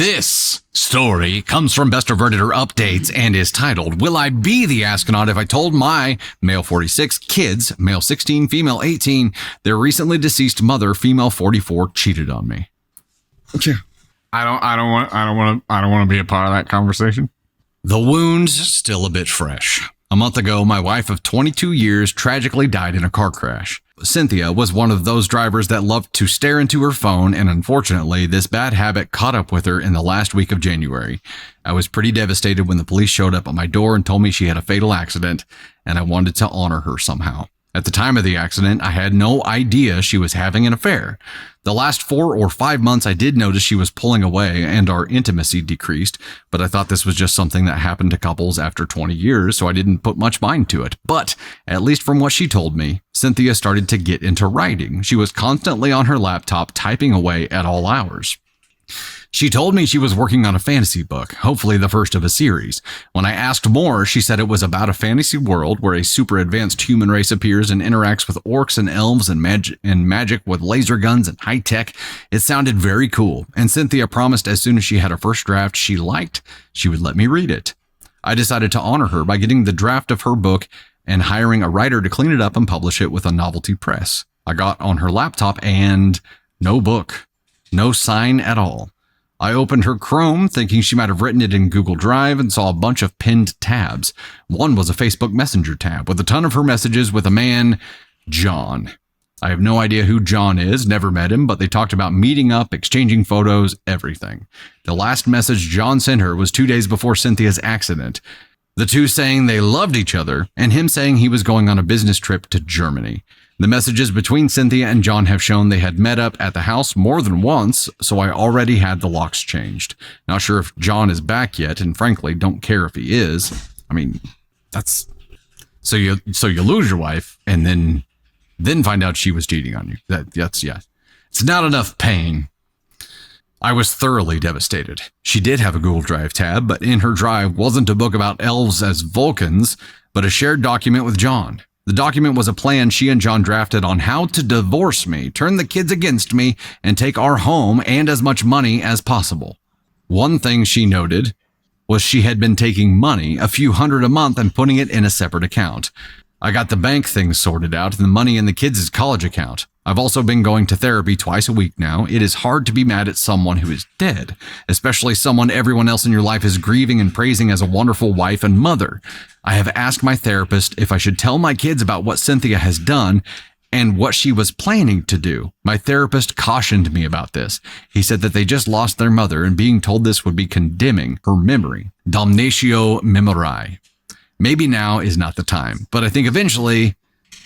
This story comes from Best of Redditor Updates and is titled, Will I Be the Astronaut If I Told My Male 46 Kids, Male 16, Female 18, Their Recently Deceased Mother, Female 44, Cheated on Me? I don't want to be a part of that conversation. The wound's still a bit fresh. A month ago, my wife of 22 years tragically died in a car crash. Cynthia was one of those drivers that loved to stare into her phone, and unfortunately, this bad habit caught up with her in the last week of January. I was pretty devastated when the police showed up at my door and told me she had a fatal accident, and I wanted to honor her somehow. At the time of the accident, I had no idea she was having an affair. The last 4 or 5 months, I did notice she was pulling away and our intimacy decreased, but I thought this was just something that happened to couples after 20 years, so I didn't put much mind to it. But, at least from what she told me, Cynthia started to get into writing. She was constantly on her laptop typing away at all hours. She told me she was working on a fantasy book, hopefully the first of a series. When I asked more, she said it was about a fantasy world where a super advanced human race appears and interacts with orcs and elves and magic with laser guns and high tech. It sounded very cool, and Cynthia promised as soon as she had a first draft she liked, she would let me read it. I decided to honor her by getting the draft of her book and hiring a writer to clean it up and publish it with a novelty press. I got on her laptop and no book, no sign at all. I opened her Chrome, thinking she might have written it in Google Drive, and saw a bunch of pinned tabs. One was a Facebook Messenger tab with a ton of her messages with a man, John. I have no idea who John is, never met him, but they talked about meeting up, exchanging photos, everything. The last message John sent her was 2 days before Cynthia's accident. The two saying they loved each other, and him saying he was going on a business trip to Germany. The messages between Cynthia and John have shown they had met up at the house more than once, so I already had the locks changed. Not sure if John is back yet, and frankly, don't care if he is. I mean, that's... So you lose your wife, and then find out she was cheating on you. That's It's not enough pain. I was thoroughly devastated. She did have a Google Drive tab, but in her drive wasn't a book about elves as Vulcans, but a shared document with John. The document was a plan she and John drafted on how to divorce me, turn the kids against me, and take our home and as much money as possible. One thing she noted was she had been taking money, a few hundred a month, and putting it in a separate account. I got the bank thing sorted out and the money in the kids' college account. I've also been going to therapy twice a week now. It is hard to be mad at someone who is dead, especially someone everyone else in your life is grieving and praising as a wonderful wife and mother. I have asked my therapist if I should tell my kids about what Cynthia has done and what she was planning to do. My therapist cautioned me about this. He said that they just lost their mother and being told this would be condemning her memory. Damnatio memoriae. Maybe now is not the time, but I think eventually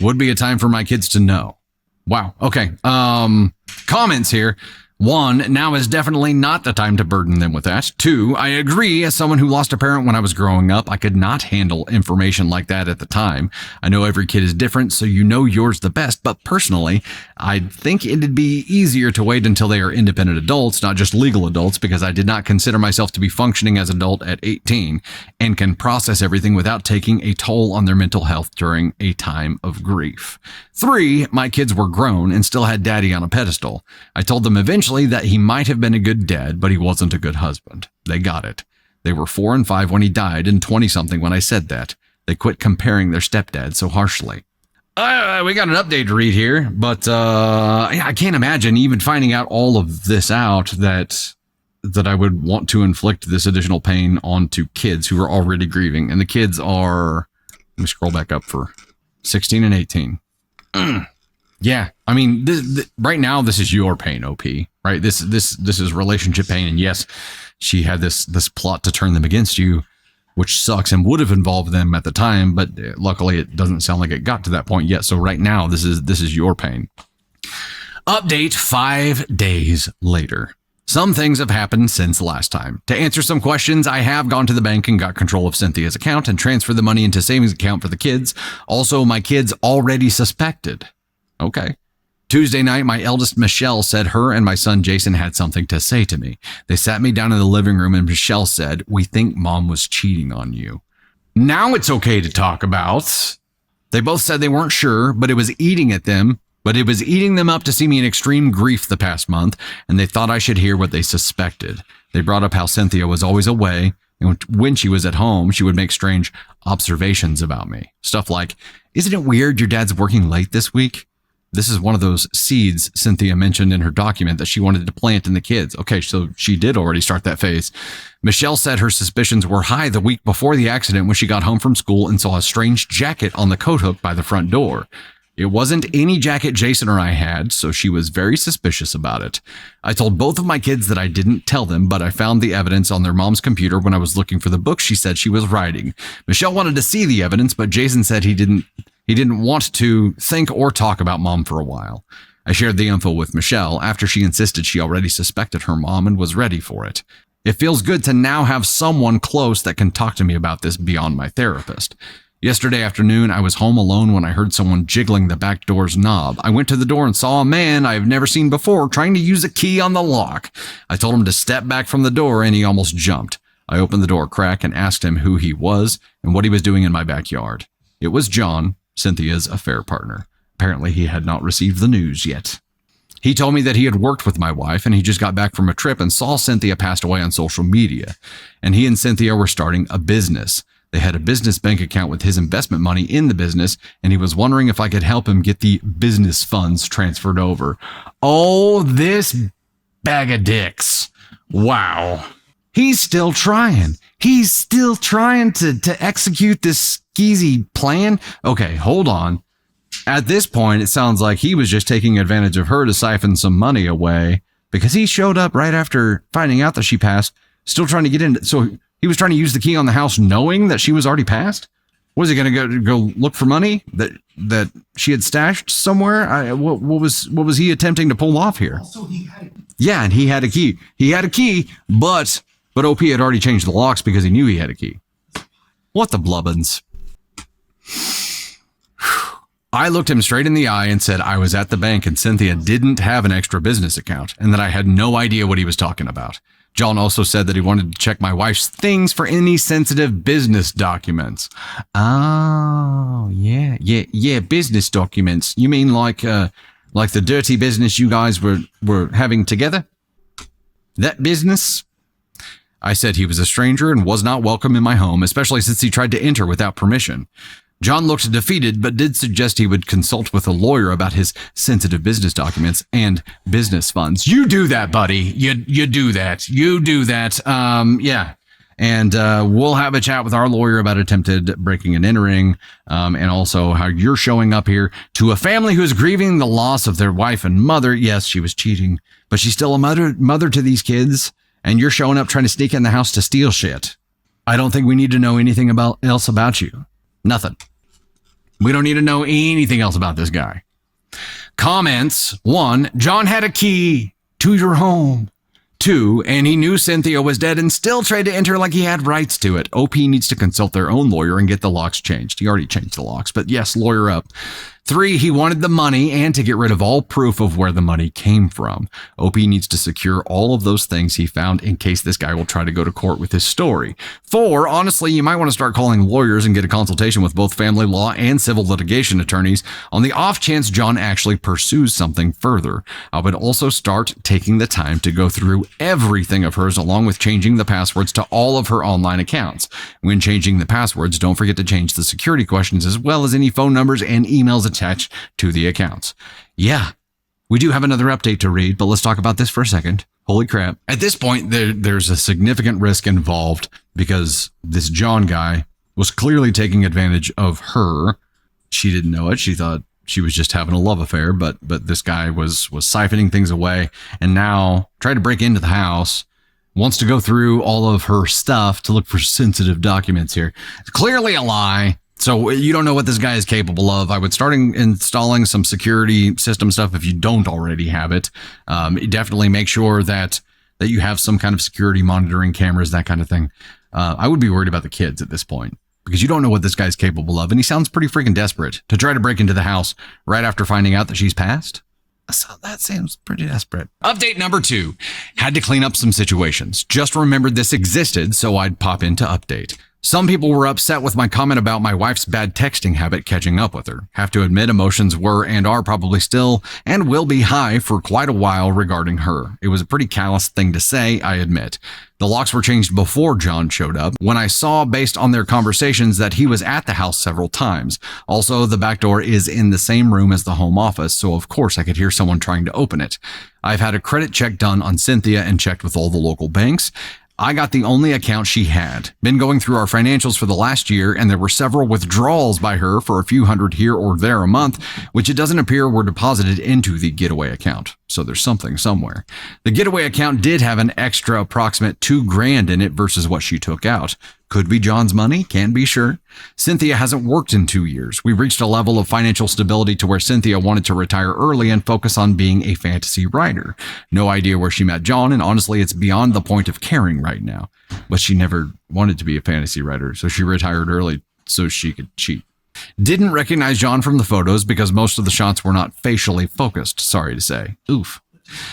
would be a time for my kids to know. Wow. Okay. Comments here. 1, now is definitely not the time to burden them with that. 2, I agree. As someone who lost a parent when I was growing up, I could not handle information like that at the time. I know every kid is different, so you know yours the best, but personally, I think it'd be easier to wait until they are independent adults, not just legal adults, because I did not consider myself to be functioning as an adult at 18 and can process everything without taking a toll on their mental health during a time of grief. 3, my kids were grown and still had daddy on a pedestal. I told them eventually that he might have been a good dad, but he wasn't a good husband. They got it. They were 4 and 5 when he died and 20-something when I said that. They quit comparing their stepdad so harshly. We got an update to read here, but I can't imagine even finding out all of this out that I would want to inflict this additional pain onto kids who are already grieving. And the kids are, let me scroll back up for 16 and 18. Yeah, I mean, right now, this is your pain, OP, right? This is relationship pain. And yes, she had this plot to turn them against you, which sucks and would have involved them at the time. But luckily, it doesn't sound like it got to that point yet. So right now, this is your pain. Update 5 days later. Some things have happened since last time. To answer some questions, I have gone to the bank and got control of Cynthia's account and transferred the money into savings account for the kids. Also, my kids already suspected. Okay. Tuesday night, my eldest Michelle said her and my son Jason had something to say to me. They sat me down in the living room and Michelle said, "We think mom was cheating on you." Now it's okay to talk about. They both said they weren't sure, but it was eating them up to see me in extreme grief the past month, and they thought I should hear what they suspected. They brought up how Cynthia was always away, and when she was at home, she would make strange observations about me. Stuff like, "Isn't it weird your dad's working late this week?" This is one of those seeds Cynthia mentioned in her document that she wanted to plant in the kids. Okay, so she did already start that phase. Michelle said her suspicions were high the week before the accident when she got home from school and saw a strange jacket on the coat hook by the front door. It wasn't any jacket Jason or I had, so she was very suspicious about it. I told both of my kids that I didn't tell them, but I found the evidence on their mom's computer when I was looking for the book she said she was writing. Michelle wanted to see the evidence, but Jason said he didn't want to think or talk about mom for a while. I shared the info with Michelle after she insisted she already suspected her mom and was ready for it. It feels good to now have someone close that can talk to me about this beyond my therapist. Yesterday afternoon, I was home alone when I heard someone jiggling the back door's knob. I went to the door and saw a man I've never seen before trying to use a key on the lock. I told him to step back from the door and he almost jumped. I opened the door crack and asked him who he was and what he was doing in my backyard. It was John, Cynthia's affair partner. Apparently, he had not received the news yet. He told me that he had worked with my wife and he just got back from a trip and saw Cynthia passed away on social media. And he and Cynthia were starting a business. They had a business bank account with his investment money in the business, and he was wondering if I could help him get the business funds transferred over. Oh, this bag of dicks. Wow. He's still trying. He's still trying to execute this skeezy plan. Okay, hold on. At this point, it sounds like he was just taking advantage of her to siphon some money away because he showed up right after finding out that she passed, still trying to get in. So he was trying to use the key on the house knowing that she was already passed? Was he going to go look for money that she had stashed somewhere? What was he attempting to pull off here? Yeah, and he had a key. He had a key, but OP had already changed the locks because he knew he had a key. What the blubbins? I looked him straight in the eye and said I was at the bank and Cynthia didn't have an extra business account and that I had no idea what he was talking about. John also said that he wanted to check my wife's things for any sensitive business documents. Oh, yeah, business documents. You mean like the dirty business you guys were having together? That business? I said he was a stranger and was not welcome in my home, especially since he tried to enter without permission. John looked defeated, but did suggest he would consult with a lawyer about his sensitive business documents and business funds. You do that, buddy. You do that. You do that. Yeah. And we'll have a chat with our lawyer about attempted breaking and entering, and also how you're showing up here to a family who is grieving the loss of their wife and mother. Yes, she was cheating, but she's still a mother to these kids, and you're showing up trying to sneak in the house to steal shit. I don't think we need to know anything else about you. Nothing. We don't need to know anything else about this guy. Comments. 1, John had a key to your home. 2, and he knew Cynthia was dead and still tried to enter like he had rights to it. OP needs to consult their own lawyer and get the locks changed. He already changed the locks, but yes, lawyer up. 3, he wanted the money and to get rid of all proof of where the money came from. OP needs to secure all of those things he found in case this guy will try to go to court with his story. 4, honestly, you might want to start calling lawyers and get a consultation with both family law and civil litigation attorneys on the off chance John actually pursues something further. I would also start taking the time to go through everything of hers along with changing the passwords to all of her online accounts. When changing the passwords, don't forget to change the security questions as well as any phone numbers and emails attached to the accounts. Yeah, we do have another update to read, but let's talk about this for a second. Holy crap. At this point, there's a significant risk involved because this John guy was clearly taking advantage of her. She didn't know it. She thought she was just having a love affair, but this guy was siphoning things away and now tried to break into the house, wants to go through all of her stuff to look for sensitive documents here. It's clearly a lie. So you don't know what this guy is capable of. I would start installing some security system stuff if you don't already have it. Definitely make sure that you have some kind of security monitoring cameras, that kind of thing. I would be worried about the kids at this point because you don't know what this guy's capable of. And he sounds pretty freaking desperate to try to break into the house right after finding out that she's passed. So that seems pretty desperate. Update number 2. Had to clean up some situations. Just remembered this existed, so I'd pop in to update. Some people were upset with my comment about my wife's bad texting habit catching up with her. Have to admit, emotions were and are probably still and will be high for quite a while regarding her. It was a pretty callous thing to say, I admit. The locks were changed before John showed up, when I saw, based on their conversations, that he was at the house several times. Also, the back door is in the same room as the home office, so of course I could hear someone trying to open it. I've had a credit check done on Cynthia and checked with all the local banks. I got the only account she had. Been going through our financials for the last year, and there were several withdrawals by her for a few hundred here or there a month, which it doesn't appear were deposited into the getaway account. So there's something somewhere. The getaway account did have an extra approximate $2,000 in it versus what she took out. Could be John's money, can't be sure. Cynthia hasn't worked in 2 years. We reached a level of financial stability to where Cynthia wanted to retire early and focus on being a fantasy writer. No idea where she met John, and honestly, it's beyond the point of caring right now. But she never wanted to be a fantasy writer, so she retired early so she could cheat. Didn't recognize John from the photos because most of the shots were not facially focused, sorry to say. Oof.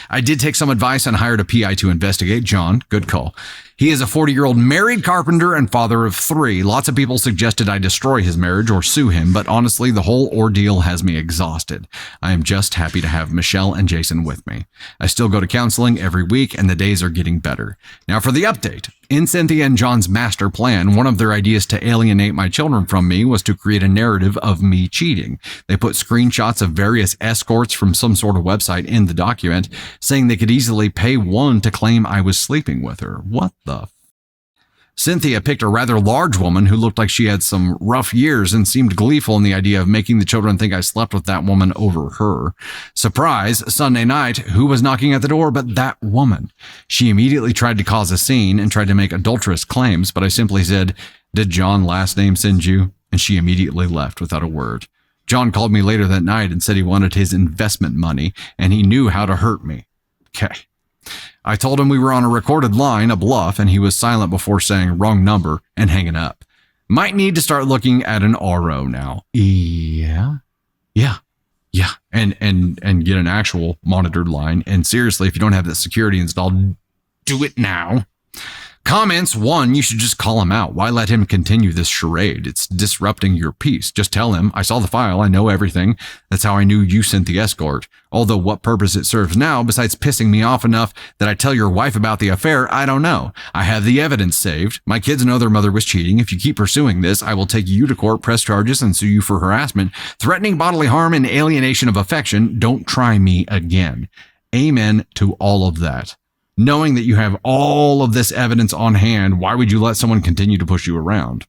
I did take some advice and hired a PI to investigate. John, good call. He is a 40-year-old married carpenter and father of 3. Lots of people suggested I destroy his marriage or sue him, but honestly, the whole ordeal has me exhausted. I am just happy to have Michelle and Jason with me. I still go to counseling every week, and the days are getting better. Now for the update. In Cynthia and John's master plan, one of their ideas to alienate my children from me was to create a narrative of me cheating. They put screenshots of various escorts from some sort of website in the document, saying they could easily pay one to claim I was sleeping with her. What the Cynthia picked a rather large woman who looked like she had some rough years and seemed gleeful in the idea of making the children think I slept with that woman over her. Surprise, Sunday night, who was knocking at the door but that woman? She immediately tried to cause a scene and tried to make adulterous claims, but I simply said, "Did John last name send you?" And she immediately left without a word. John called me later that night and said he wanted his investment money and he knew how to hurt me. Okay. I told him we were on a recorded line, a bluff, and he was silent before saying wrong number and hanging up. Might need to start looking at an RO now. Yeah. And get an actual monitored line. And seriously, if you don't have that security installed, do it now. Comments, 1, you should just call him out. Why let him continue this charade? It's disrupting your peace. Just tell him, I saw the file, I know everything. That's how I knew you sent the escort. Although what purpose it serves now, besides pissing me off enough that I tell your wife about the affair, I don't know. I have the evidence saved. My kids know their mother was cheating. If you keep pursuing this, I will take you to court, press charges, and sue you for harassment, threatening bodily harm, and alienation of affection. Don't try me again. Amen to all of that. Knowing that you have all of this evidence on hand, why would you let someone continue to push you around?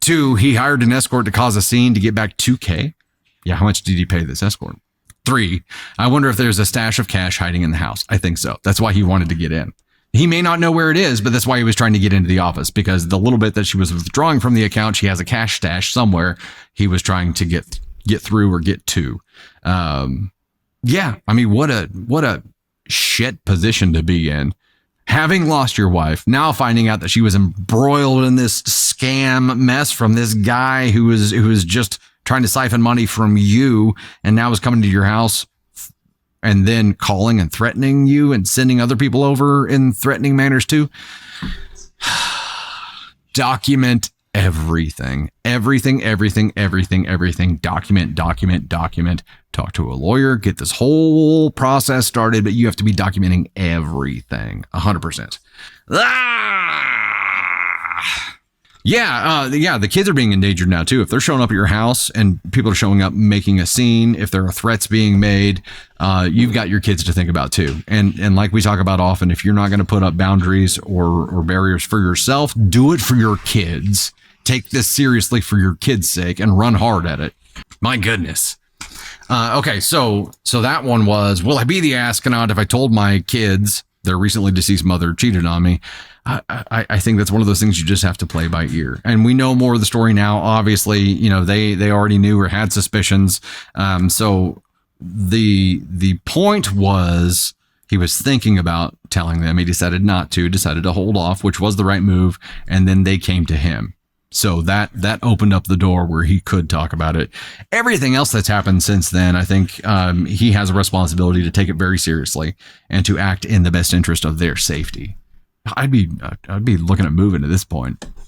2, he hired an escort to cause a scene to get back $2,000. Yeah, how much did he pay this escort? 3, I wonder if there's a stash of cash hiding in the house. I think so. That's why he wanted to get in. He may not know where it is, but that's why he was trying to get into the office, because the little bit that she was withdrawing from the account, she has a cash stash somewhere he was trying to get through or get to. Yeah, I mean, what a shit position to be in. Having lost your wife, now finding out that she was embroiled in this scam mess from this guy who was just trying to siphon money from you, and now is coming to your house and then calling and threatening you and sending other people over in threatening manners too. Document everything. Document. Talk to a lawyer, get this whole process started, but you have to be documenting everything. 100%. Yeah, the kids are being endangered now too. If they're showing up at your house and people are showing up making a scene, if there are threats being made, you've got your kids to think about too. And like we talk about often, if you're not going to put up boundaries or barriers for yourself, do it for your kids. Take this seriously for your kids' sake and run hard at it. My goodness. Okay, so that one was, will I be the astronaut if I told my kids their recently deceased mother cheated on me? I think that's one of those things you just have to play by ear. And we know more of the story now. Obviously, you know, they already knew or had suspicions. So the point was he was thinking about telling them. He decided not to, decided to hold off, which was the right move. And then they came to him. So that opened up the door where he could talk about it. Everything else that's happened since then, I think he has a responsibility to take it very seriously and to act in the best interest of their safety. I'd be looking at moving at this point.